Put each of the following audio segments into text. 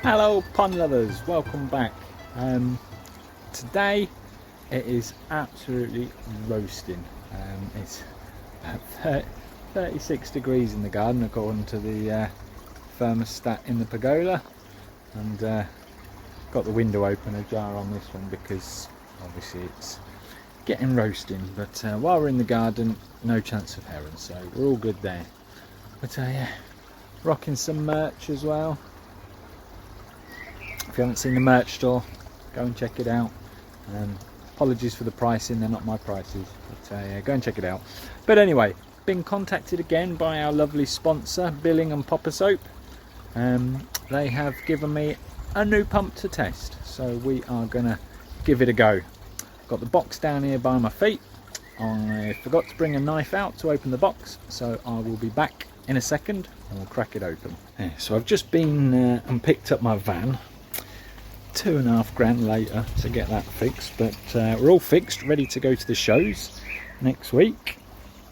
Hello pond lovers, welcome back. Today it is absolutely roasting. It's about 36 degrees in the garden according to the thermostat in the pergola, and got the window open ajar on this one because obviously it's getting roasting, but while we're in the garden no chance of herons, so we're all good there. But yeah, rocking some merch as well. If you haven't seen the merch store, go and check it out. Apologies for the pricing, they're not my prices, but yeah, go and check it out. But anyway, been contacted again by our lovely sponsor, Biling and Poposoap. They have given me a new pump to test, so we are going to give it a go. Got the box down here by my feet. I forgot to bring a knife out to open the box, so I will be back in a second and we'll crack it open. Yeah, so I've just been and picked up my van. £2.5 later to get that fixed, but we're all fixed, ready to go to the shows next week.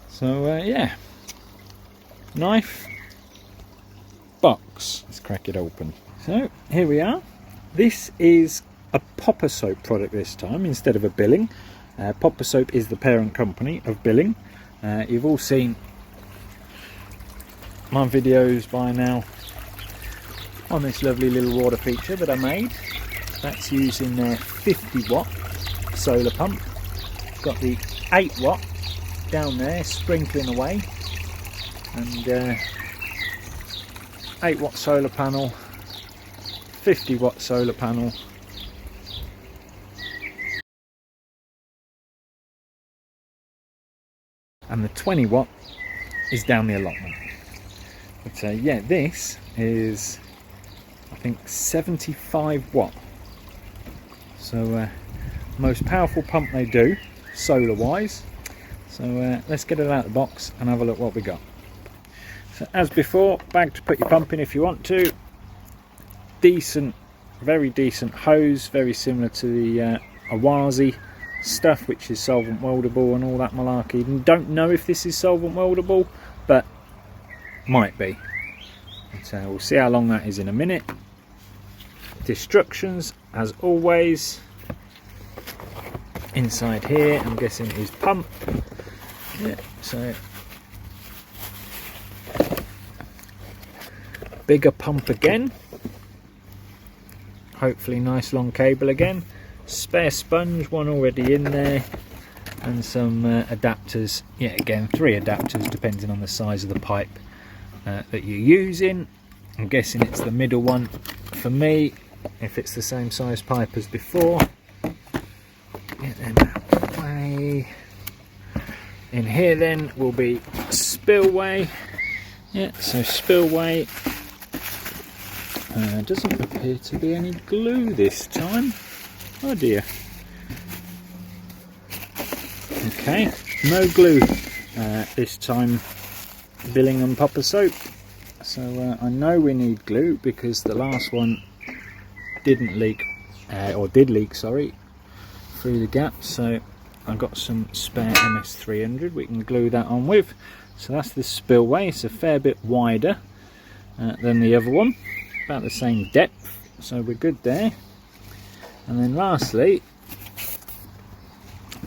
So yeah, knife, box, let's crack it open. So here we are. This is a Poposoap product this time instead of a Biling. Poposoap is the parent company of Biling. You've all seen my videos by now on this lovely little water feature that I made. That's using their 50-watt solar pump. It's got the 8-watt down there sprinkling away, and 8-watt solar panel, 50-watt solar panel, and the 20-watt is down the allotment. But yeah, this is I think 75 watt. So most powerful pump they do solar wise. So let's get it out of the box and have a look what we got. So as before, bag to put your pump in if you want to. Decent, very decent hose, very similar to the oase stuff, which is solvent weldable and all that malarkey. And don't know if this is solvent weldable, but might be. So we'll see how long that is in a minute. Instructions as always. Inside here I'm guessing is pump. Yeah, so bigger pump again, hopefully nice long cable again, spare sponge, one already in there, and some adapters. Yeah, again 3 adapters depending on the size of the pipe that you're using. I'm guessing it's the middle one for me, if it's the same size pipe as before. Get them out of the way. In here then will be Spillway. Yeah, so Spillway. Doesn't appear to be any glue this time. Oh dear. Okay, no glue this time, Biling and Poposoap. So I know we need glue because the last one didn't leak, or did leak, sorry, through the gap. So I've got some spare MS300 we can glue that on with. So that's the Spillway. It's a fair bit wider than the other one, about the same depth, so we're good there. And then lastly,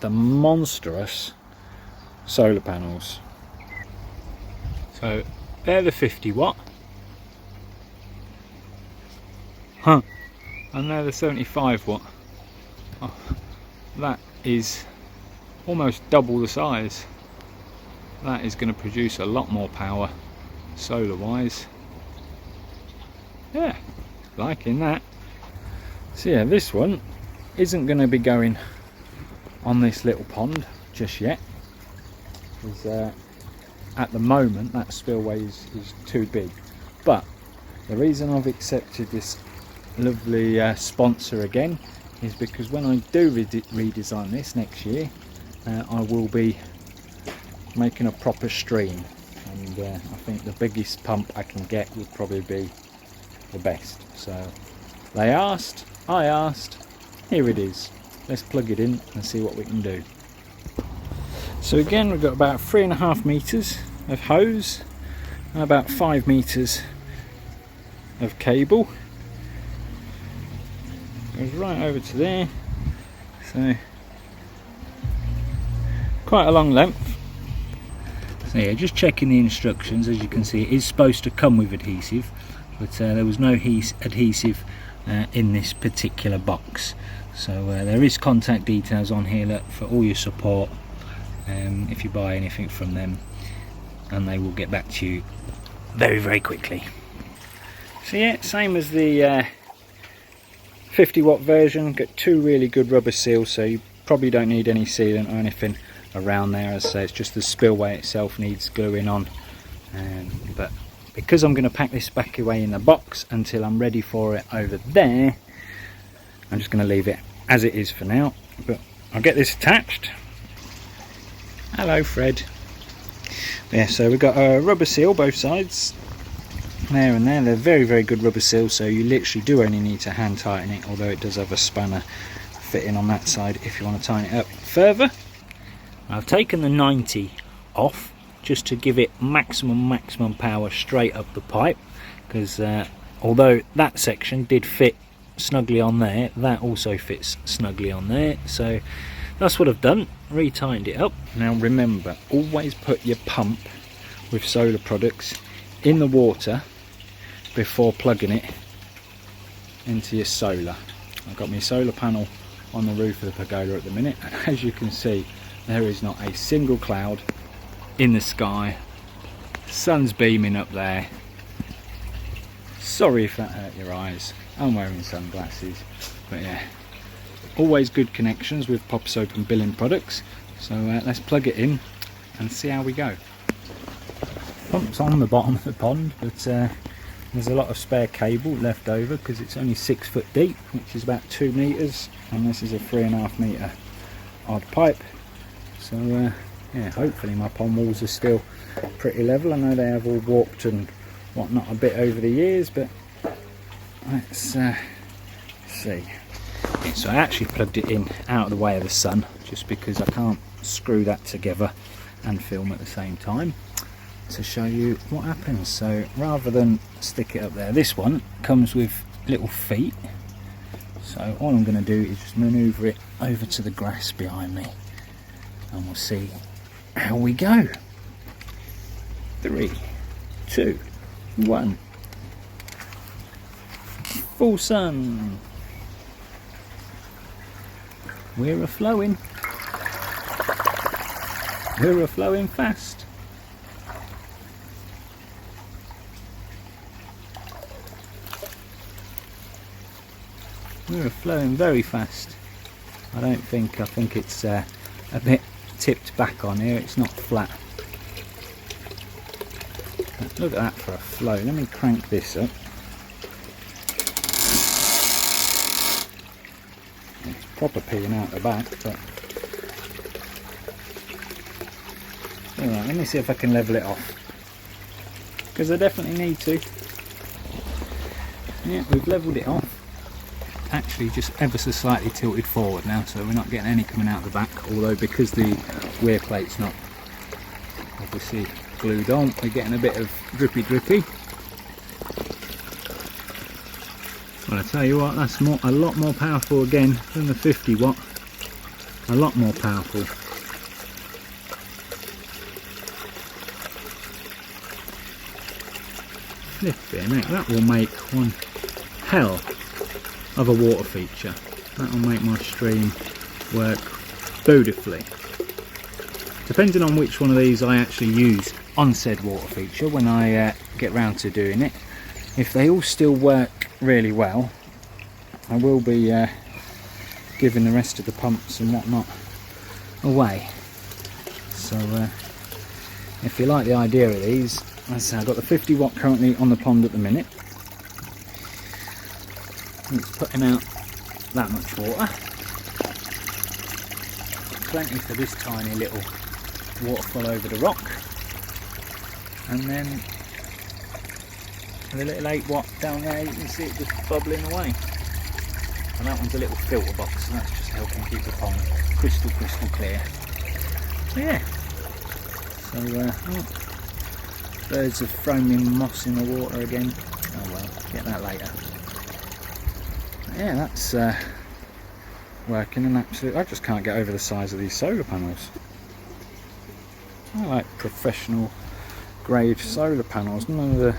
the monstrous solar panels. So they're the 50-watt. And they're the 75-watt. Oh, that is almost double the size. That is going to produce a lot more power solar wise. Yeah, liking that. So yeah, this one isn't going to be going on this little pond just yet, because at the moment that spillway is too big. But the reason I've accepted this lovely sponsor again is because when I do redesign this next year, I will be making a proper stream, and I think the biggest pump I can get would probably be the best. So they asked, I asked, here it is. Let's plug it in and see what we can do. So again, we've got about 3.5 meters of hose and about 5 meters of cable. goes right over to there, so quite a long length. So yeah, just checking the instructions. As you can see, it is supposed to come with adhesive, but there was no adhesive in this particular box. So there is contact details on here, look, for all your support if you buy anything from them, and they will get back to you very, very quickly. So yeah, same as the 50-watt version, got two really good rubber seals, so you probably don't need any sealant or anything around there. As I say, it's just the spillway itself needs gluing on, but because I'm going to pack this back away in the box until I'm ready for it over there, I'm just going to leave it as it is for now. But I'll get this attached. Hello Fred. Yeah, so we've got a rubber seal both sides, there and there. They're very, very good rubber seals, so you literally do only need to hand tighten it, although it does have a spanner fitting on that side if you want to tighten it up further. I've taken the 90 off just to give it maximum power straight up the pipe, because although that section did fit snugly on there, that also fits snugly on there. So that's what I've done, re-tightened it up. Now remember, always put your pump with solar products in the water before plugging it into your solar. I've got my solar panel on the roof of the pergola at the minute, and as you can see, there is not a single cloud in the sky. Sun's beaming up there. Sorry if that hurt your eyes. I'm wearing sunglasses, but yeah, always good connections with Poposoap and Biling products. So let's plug it in and see how we go. Pump's on the bottom of the pond, but there's a lot of spare cable left over because it's only 6 foot deep, which is about 2 meters, and this is a 3.5 meter odd pipe. So yeah, hopefully my pond walls are still pretty level. I know they have all warped and whatnot a bit over the years, but let's see. So I actually plugged it in out of the way of the sun, just because I can't screw that together and film at the same time, to show you what happens. So rather than stick it up there, this one comes with little feet, so all I'm going to do is just manoeuvre it over to the grass behind me, and we'll see how we go. 3, 2, 1. Full sun. We're a-flowing. We're a-flowing fast. We're a-flowing very fast. I think it's a bit tipped back on here, it's not flat. But look at that for a flow. Let me crank this up. It's proper peeing out the back, but alright, let me see if I can level it off, because I definitely need to. Yeah, we've levelled it off. Actually just ever so slightly tilted forward now, so we're not getting any coming out the back, although because the weir plate's not obviously glued on, we're getting a bit of drippy. Well, I tell you what, that's a lot more powerful again than the 50 watt. A lot more powerful. Flipping heck, that will make one hell of a water feature. That'll make my stream work beautifully. Depending on which one of these I actually use on said water feature when I get round to doing it, if they all still work really well, I will be giving the rest of the pumps and whatnot away. So if you like the idea of these, as I say, I've got the 50 watt currently on the pond at the minute. It's putting out that much water, plenty for this tiny little waterfall over the rock, and then the little 8 watt down there, you can see it just bubbling away, and that one's a little filter box, so that's just helping keep the pond crystal clear. So yeah, so birds have thrown me moss in the water again. Oh well, get that later. Yeah, that's working and absolutely, I just can't get over the size of these solar panels. I like professional grade solar panels, none of the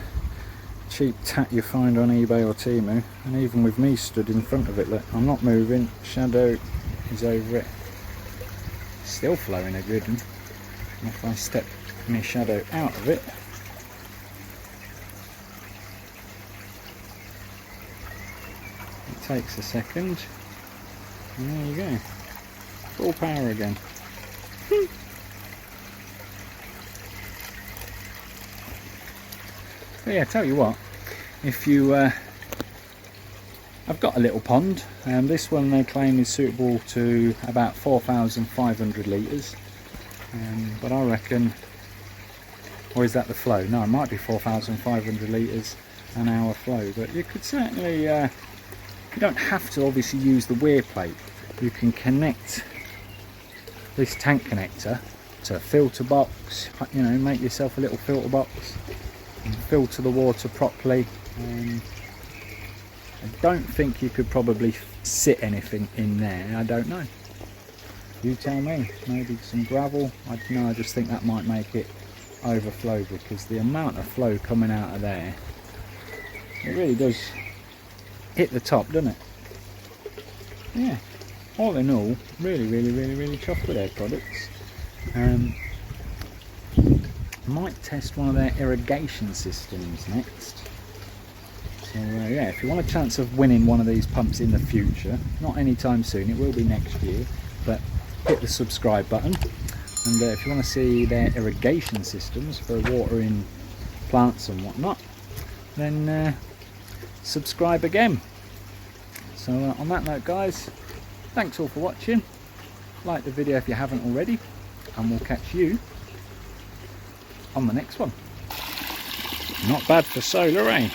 cheap tat you find on eBay or Temu. And even with me stood in front of it, look, I'm not moving, shadow is over it, still flowing a good one. And if I step my shadow out of it, it takes a second, and there you go, full power again. But yeah, tell you what, if you I've got a little pond, and this one they claim is suitable to about 4,500 litres, but I reckon, or is that the flow? No, it might be 4,500 litres an hour flow, but you could certainly, you don't have to obviously use the weir plate. You can connect this tank connector to a filter box, you know, make yourself a little filter box and filter the water properly. I don't think you could probably sit anything in there, I don't know. You tell me, maybe some gravel, I don't know, I just think that might make it overflow, because the amount of flow coming out of there, it really does hit the top, doesn't it? Yeah, all in all, really chuffed with their products. Might test one of their irrigation systems next. So yeah, if you want a chance of winning one of these pumps in the future, not anytime soon, it will be next year, but hit the subscribe button. And if you want to see their irrigation systems for watering plants and whatnot, then subscribe again. So on that note, guys, thanks all for watching. Like the video if you haven't already, and we'll catch you on the next one. Not bad for solar, eh?